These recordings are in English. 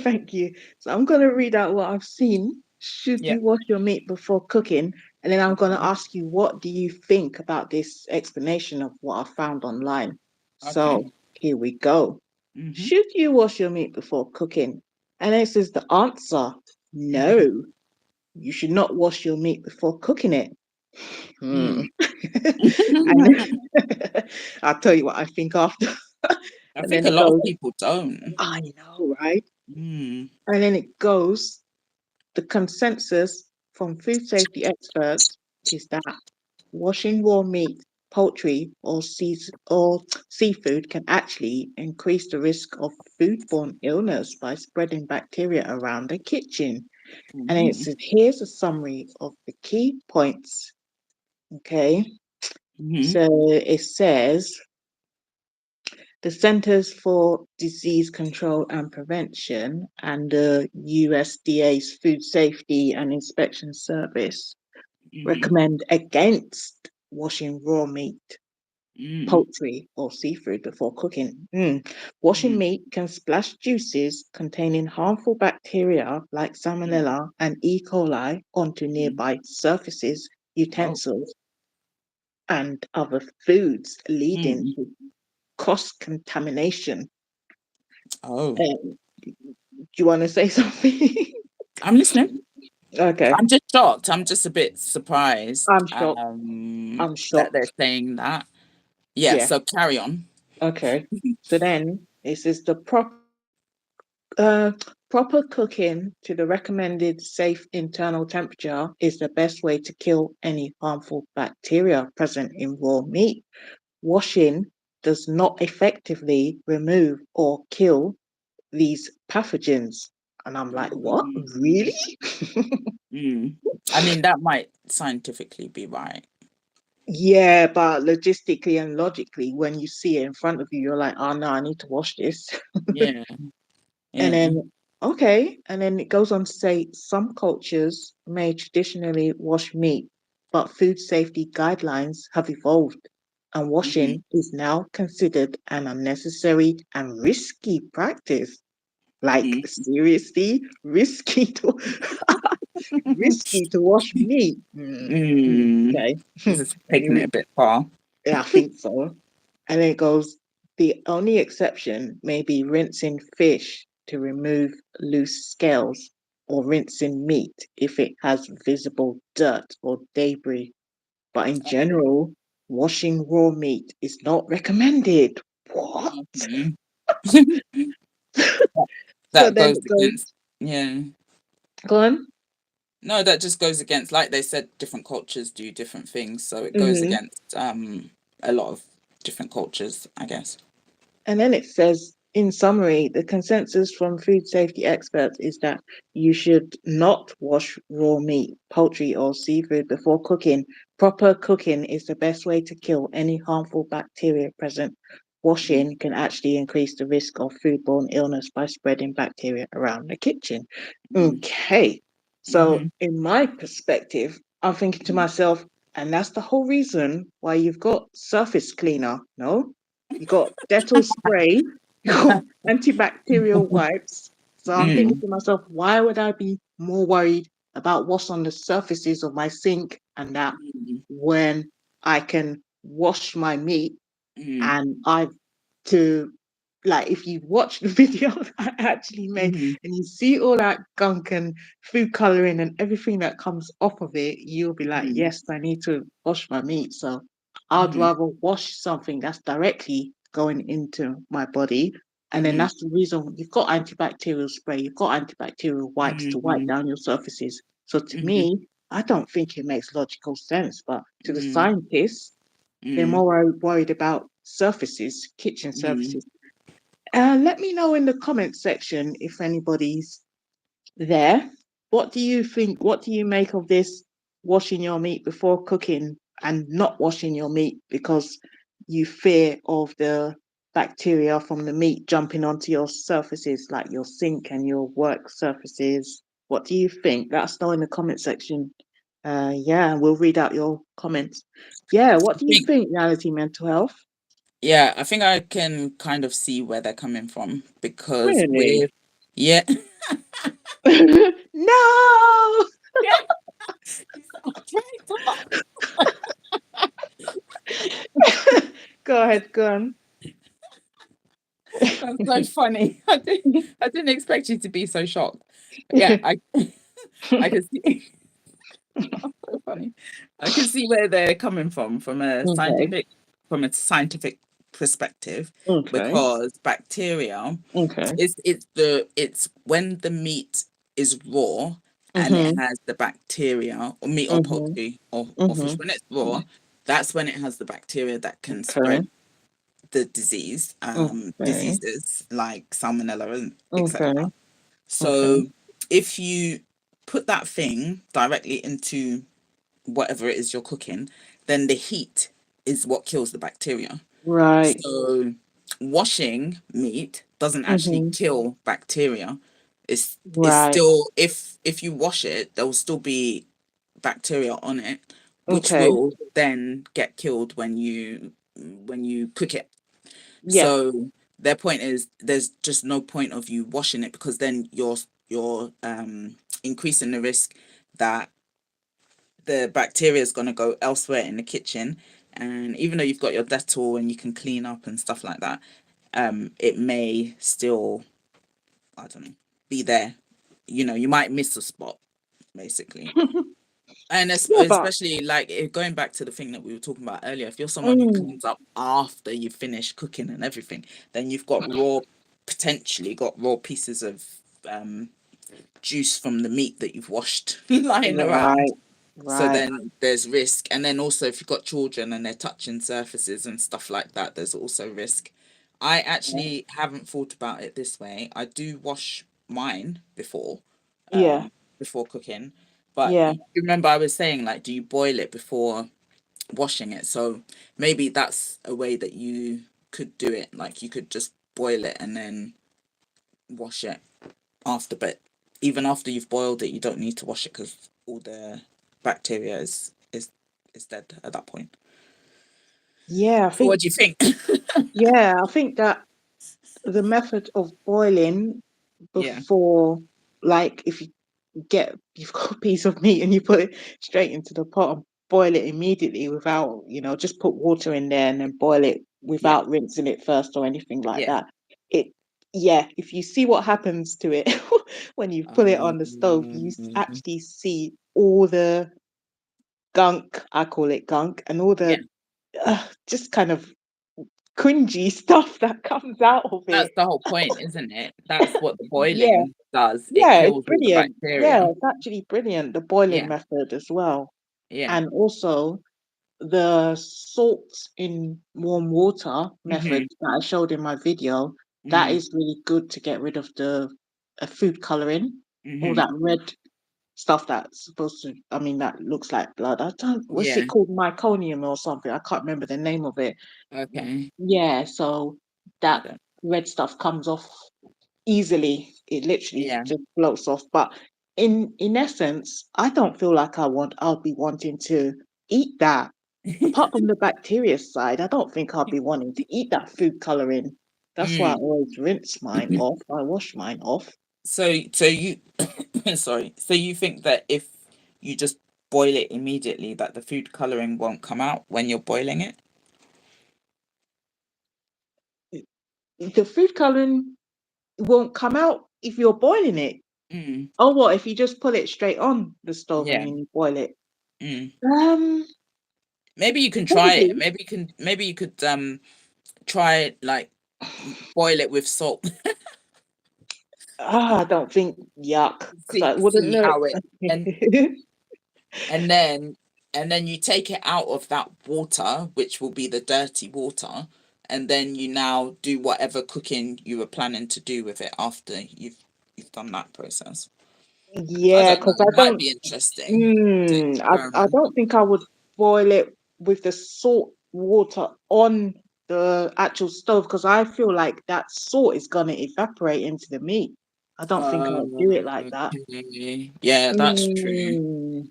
Thank you. So I'm going to read out what I've seen. Should Yeah. you wash your meat before cooking? And then I'm going to ask you, what do you think about this explanation of what I found online? Okay. So here we go. Mm-hmm. Should you wash your meat before cooking? And it says the answer, Mm-hmm. no, you should not wash your meat before cooking it. Hmm. Mm. And I'll tell you what I think after. I And think then a it lot of goes, people don't. I know, right? Mm. And then it goes, the consensus from food safety experts is that washing raw meat, poultry, or seafood can actually increase the risk of foodborne illness by spreading bacteria around the kitchen. And it Mm-hmm. says, here's a summary of the key points. Okay, Mm-hmm. so it says the Centers for Disease Control and Prevention and the USDA's Food Safety and Inspection Service Mm-hmm. recommend against washing raw meat, Mm. poultry, or seafood before cooking. Washing Mm. meat can splash juices containing harmful bacteria like Mm. Salmonella and E. coli onto Mm. nearby surfaces, Oh. utensils, and other foods, leading Mm. to cross contamination. Oh. Do you want to say something? I'm listening. Okay. I'm just shocked. I'm just a bit surprised I'm shocked. I'm that they're shocked. saying that. Yeah, Yeah. so carry on. Okay. So then it says uh, proper cooking to the recommended safe internal temperature is the best way to kill any harmful bacteria present in raw meat. Washing does not effectively remove or kill these pathogens. And I'm like, what? Mm. Really? Mm. I mean, that might scientifically be right. Yeah, but logistically and logically, when you see it in front of you, you're like, oh no, I need to wash this. Yeah, And yeah. then, okay. And then it goes on to say some cultures may traditionally wash meat, but food safety guidelines have evolved, and Mm-hmm. washing is now considered an unnecessary and risky practice. Like, Mm-hmm. seriously, risky to wash meat. Mm. Okay. This is taking it a bit far. Yeah, I think so. And then it goes, the only exception may be rinsing fish to remove loose scales or rinsing meat if it has visible dirt or debris. But in general, washing raw meat is not recommended. What? Okay. So That then goes it goes, against, yeah. go on. No, that just goes against, like they said, different cultures do different things. So it goes Mhm. against a lot of different cultures, I guess. And then it says, in summary, the consensus from food safety experts is that you should not wash raw meat, poultry, or seafood before cooking. Proper cooking is the best way to kill any harmful bacteria present. Washing can actually increase the risk of foodborne illness by spreading bacteria around the kitchen. Mm-hmm. Okay, so Mm-hmm. in my perspective, I'm thinking to myself, and that's the whole reason why you've got surface cleaner, no? You got Dettol spray, you got antibacterial wipes. So I'm thinking Mm. to myself, why would I be more worried about what's on the surfaces of my sink and that Mm. when I can wash my meat Mm. and I've to like if you watch the video that I actually made Mm. and you see all that gunk and food coloring and everything that comes off of it, you'll be like, Mm. yes, I need to wash my meat. So I'd Mm. rather wash something that's directly going into my body. And then Mm. that's the reason you've got antibacterial spray, you've got antibacterial wipes to wipe Mm. down your surfaces. So to Mm. me, I don't think it makes logical sense. But to the Mm. scientists, they're Mm. more worried about surfaces, kitchen Mm. surfaces. Let me know in the comments section if anybody's there. What do you think? What do you make of this washing your meat before cooking and not washing your meat because you fear of the bacteria from the meat jumping onto your surfaces like your sink and your work surfaces? What do you think? Let us know in the comment section. Yeah, we'll read out your comments. Yeah, what I do you think, think, Reality Mental Health? yeah, I think I can kind of see where they're coming from because Really? with, yeah, No. Yeah. You sound like Go ahead, go on. that's so funny. I didn't expect you to be so shocked. Yeah, I can see. So funny. I can see where they're coming Okay. from a scientific perspective, Okay. because bacteria, Okay. it's when the meat is raw and it Mhm. has the bacteria, or meat or Mhm. poultry or fish, Mhm. when it's raw, that's when it has the bacteria that can Okay. spread the Okay. diseases like salmonella and Okay. etc. Okay. So if you put that thing directly into whatever it is you're cooking, then the heat is what kills the bacteria. Right. So washing meat doesn't actually Mhm. kill bacteria. It's Right. still, if you wash it, there will still be bacteria on it, which Okay. will then get killed when you cook it. Yeah. So their point is there's just no point of you washing it, because then you're increasing the risk that the bacteria is going to go elsewhere in the kitchen. And even though you've got your Dettol and you can clean up and stuff like that, it may still, I don't know, be there. You might miss a spot, basically. And Yeah, but especially like going back to the thing that we were talking about earlier, if you're someone who mm, cleans up after you finish cooking and everything, then you've got potentially got raw pieces of um, juice from the meat that you've washed lying around. right. So Right. then there's risk. And then also, if you've got children and they're touching surfaces and stuff like that, there's also risk. I actually haven't thought about it this way. I do wash mine Yeah. before cooking. But Yeah. you remember I was saying, like, do you boil it before washing it? So maybe that's a way that you could do it. Like, you could just boil it and then wash it after. But even after you've boiled it, you don't need to wash it, because all the bacteria is dead at that point. Yeah. I So what think. do you think? Yeah. I think that the method of boiling Yeah, before, like, if you've got a piece of meat and you put it straight into the pot and boil it immediately without, just put water in there and then boil it yeah, without rinsing it first or anything like yeah. that. It, yeah, if you see what happens to it when you put it on the stove, you Um, actually see all the gunk, I call it gunk, and all yeah, the just kind of cringy stuff that comes out of that's it. the whole point, isn't it? That's what the Yeah, boiling does. It yeah, it's kills all the brilliant. Yeah, bacteria. it's actually brilliant, the boiling Yeah, method as well. yeah. And also the salt in warm water method Mhm, that I showed in my video, that mhm, is really good to get rid of the food coloring, all mhm. that red stuff that's supposed to, I mean, that looks like blood. I don't, what's Yeah. it called? Meconium or something. I can't remember the name of it. Okay. Yeah, so I that don't. red stuff comes off easily. It literally Yeah. just floats off. But in essence, I don't feel like I'll be wanting to eat that. Apart from the bacteria side, I don't think I'll be wanting to eat that food coloring. That's why I Mm. always rinse mine off. I wash mine off. So you, sorry. So you think that if you just boil it immediately, that the food coloring won't come out when you're boiling it? The food coloring won't come out if you're boiling it. Mm. Oh, what if you just put it straight on the stove and Yeah. then you boil it? Mm. Um, Maybe you can try it. Probably. Maybe you could try, like, boil it with salt. I don't think yuck because I wouldn't See know. how it, and and then and then you take it out of that water, which will be the dirty water, and then you now do whatever cooking you were planning to do with it after you've done that process. I Yeah, don't know. because It might be interesting to I experiment. don't think I would boil it with the salt water on the actual stove because I feel like that salt is gonna evaporate into the meat. I don't think I'll do it like that. Okay. Yeah, that's true. Mm,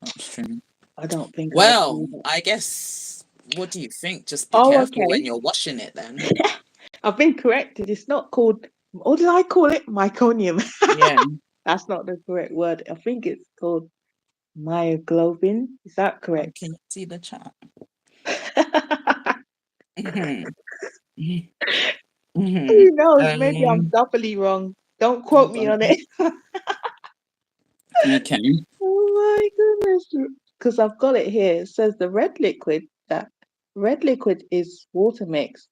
That's true. I don't think I'll do Well, that. I guess, what do you think? Just be Oh, careful okay. when you're washing it then. I've been corrected. It's not called, what did I call it? Myconium. Yeah. That's not the correct word. I think it's called myoglobin. Is that correct? Can you see the chat? Who Mhm. knows? Maybe I'm Um, doubly wrong. Don't quote hold me on on. it. Okay. Oh my goodness. Because I've got it here. It says the red liquid is water mix,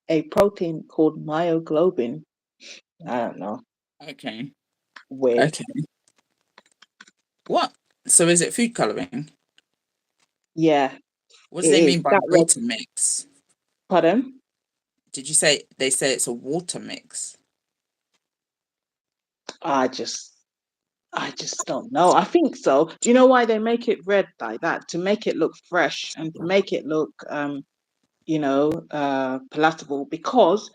a protein called myoglobin. I don't know. Okay. Weird. Okay. What? So is it food coloring? Yeah, What do it they is. mean by That red. water mix? Pardon? Did you say they say it's a water mix? I just I just don't know. I think so. Do you know why they make it red like that? To make it look fresh and to make it look palatable. Because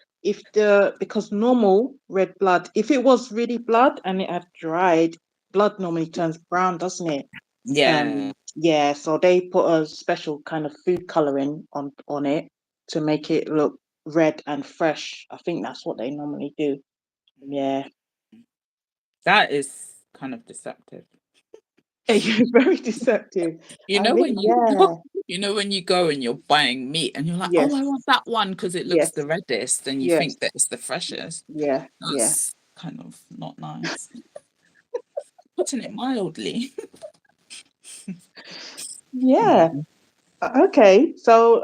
normal red blood, if it was really blood and it had dried, blood normally turns brown, doesn't it? Yeah. Yeah, so they put a special kind of food coloring on it to make it look red and fresh. I think that's what they normally do. Yeah. That is kind of deceptive. You're very deceptive. You I know think, when you yeah. go, when you go and you're buying meat and you're like, oh, I Yes, want that one because it looks yes, the reddest, and you yes, think that it's the freshest. yeah, yeah. That's kind of not nice. Putting it mildly. Yeah. Mm. Okay. So,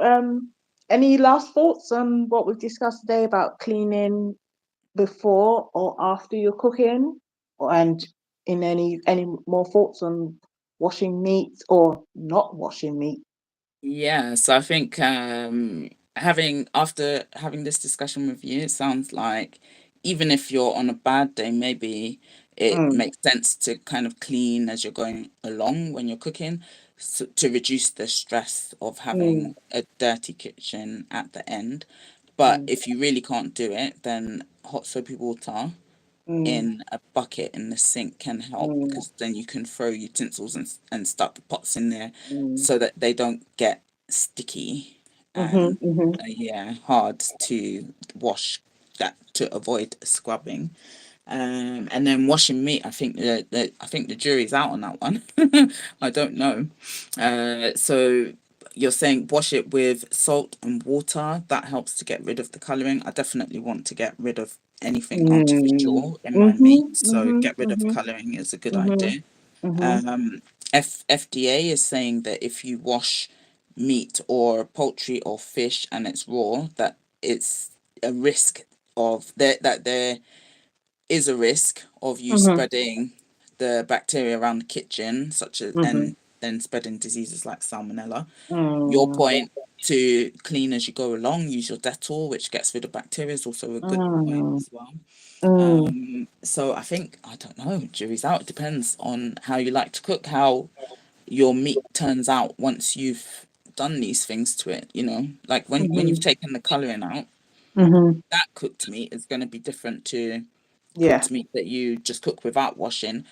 any last thoughts on what we've discussed today about cleaning before or after you're cooking? And in any more thoughts on washing meat or not washing meat? Yeah, so I think having after having this discussion with you, it sounds like even if you're on a bad day, maybe it Mm, makes sense to kind of clean as you're going along when you're cooking, so, to reduce the stress of mm, having a dirty kitchen at the end. But mm, if you really can't do it, then hot soapy water mm, in a bucket in the sink can help, mm, because then you can throw utensils and stuff the pots in there mm, so that they don't get sticky mm-hmm, and mm-hmm, yeah, hard to wash, that to avoid scrubbing. And then washing meat, I think I think the jury's out on that one. I don't know. So you're saying wash it with salt and water. That helps to get rid of the colouring. I definitely want to get rid of anything mm, artificial in my mm-hmm, meat. So mm-hmm, get rid of mm-hmm, colouring is a good mm-hmm, idea. mm-hmm, Um, FDA is saying that if you wash meat or poultry or fish and it's raw, that it's a risk of that there is a risk of you mm-hmm, spreading the bacteria around the kitchen, such as, mm-hmm, and then spreading diseases like salmonella. Your mm, point to clean as you go along, use your Dettol, which gets rid of bacteria, is also a good point mm, as well. mm, So I think, I don't know, jury's out. It depends on how you like to cook, how your meat turns out once you've done these things to it, like when you've mm-hmm, taken the colouring out, mm-hmm. that cooked meat is going to be different to Yeah, cooked meat that you just cook without washing,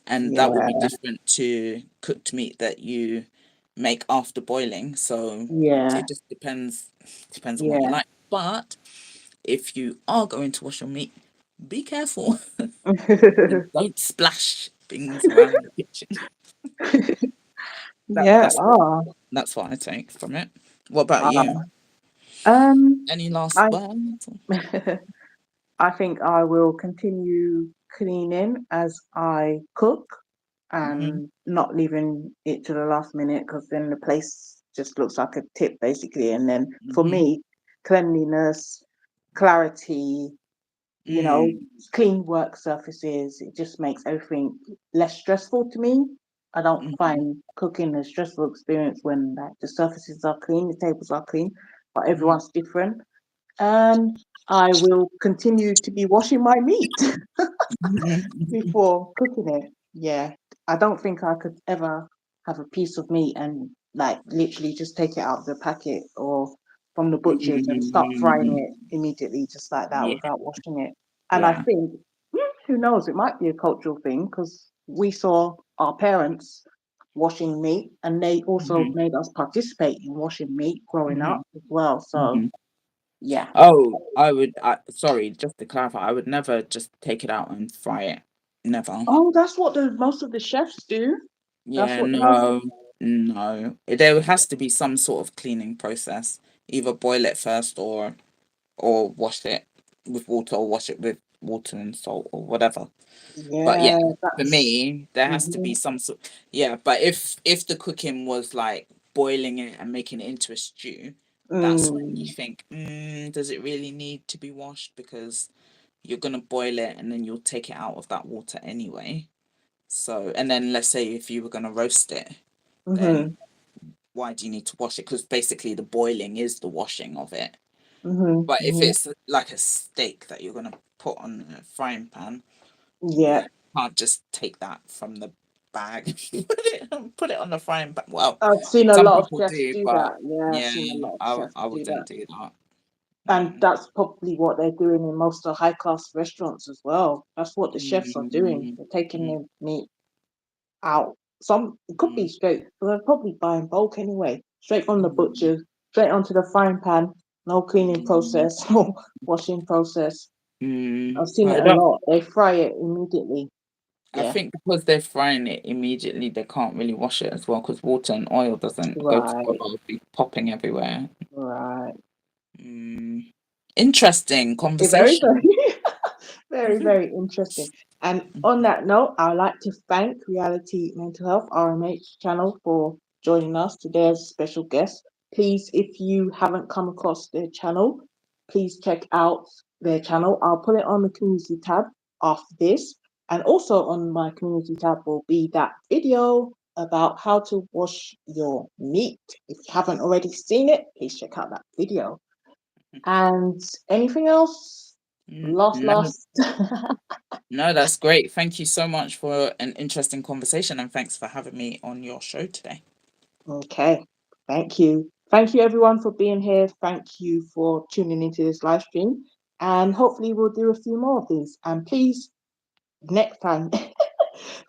and that will be yeah, different to cooked meat that you make after boiling. So yeah, it just depends on what you yeah. like. But if you are going to wash your meat, be careful and don't splash things around the kitchen. That, Yeah. that's what Oh, that's what I take from it. What about ah. you? Any last I words? I think I will continue cleaning as I cook Mm-hmm, and not leaving it to the last minute because then the place just looks like a tip basically. And then for mm-hmm, me, cleanliness, clarity, you know, mm, clean work surfaces, it just makes everything less stressful to me. I don't mm-hmm, find cooking a stressful experience when like the surfaces are clean, the tables are clean, but mm-hmm, everyone's different. And I will continue to be washing my meat mm-hmm, before cooking it. Yeah, I don't think I could ever have a piece of meat and like literally just take it out of the packet or from the butcher's and start frying mm-hmm. it immediately just like that Yeah, without washing it. And I yeah. think, who knows, it might be a cultural thing because we saw our parents washing meat and they also Mm-hmm, made us participate in washing meat growing mm-hmm, up as well. So, mm-hmm. yeah. Oh, sorry, just to clarify, I would never just take it out and fry it. Never. Oh, that's what the most of the chefs do. That's Yeah, what they. no, no. There has to be some sort of cleaning process. Either boil it first or wash it with water or wash it with water and salt or whatever. But yeah, Yeah, for that's. me, there has to be Mhm. some sort. Yeah, but if the cooking was like boiling it and making it into a stew, that's when you Mm, think, does it really need to be washed? Because you're gonna boil it and then you'll take it out of that water anyway. So, and then let's say if you were gonna roast it, then mhm, why do you need to wash it? Because basically the boiling is the washing of it. mhm, But if mhm. it's like a steak that you're gonna put on a frying pan, Yeah, can't just take that from the bag, put it on the frying pan. Well, I've seen a some lot of people chefs do, do but that. Yeah, I've yeah, seen a lot of I chefs I do wouldn't that. do that. And Mm. that's probably what they're doing in most of high class restaurants as well. That's what the chefs are doing. Mm, They're taking mm, the meat out. Some it could be mm, straight, but they're probably buying bulk anyway. Straight from the mm, butcher, straight onto the frying pan. No cleaning mm, process, no washing process. I've seen it I a don't. lot. They fry it immediately. I Yeah. think because they're frying it immediately, they can't really wash it as well because water and oil doesn't go together. Right. It'll be popping everywhere. Right. Mm. Interesting Very, very, conversation. very, very interesting. And on that note, I'd like to thank Reality Mental Health RMH channel for joining us today as a special guest. Please, if you haven't come across their channel, please check out their channel. I'll put it on the community tab after this. And also on my community tab will be that video about how to wash your meat. If you haven't already seen it, please check out that video. And anything else? Last, No, last. no, that's great. Thank you so much for an interesting conversation and thanks for having me on your show today. Okay. Thank you. Thank you, everyone, for being here. Thank you for tuning into this live stream. And hopefully, we'll do a few more of these. And please, next time,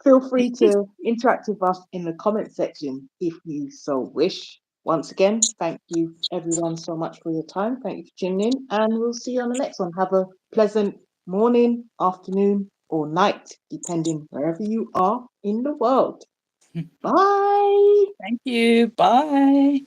feel free to interact with us in the comment section if you so wish. Once again, thank you, everyone, so much for your time. Thank you for tuning in. And we'll see you on the next one. Have a pleasant morning, afternoon, or night, depending wherever you are in the world. Bye. Thank you. Bye.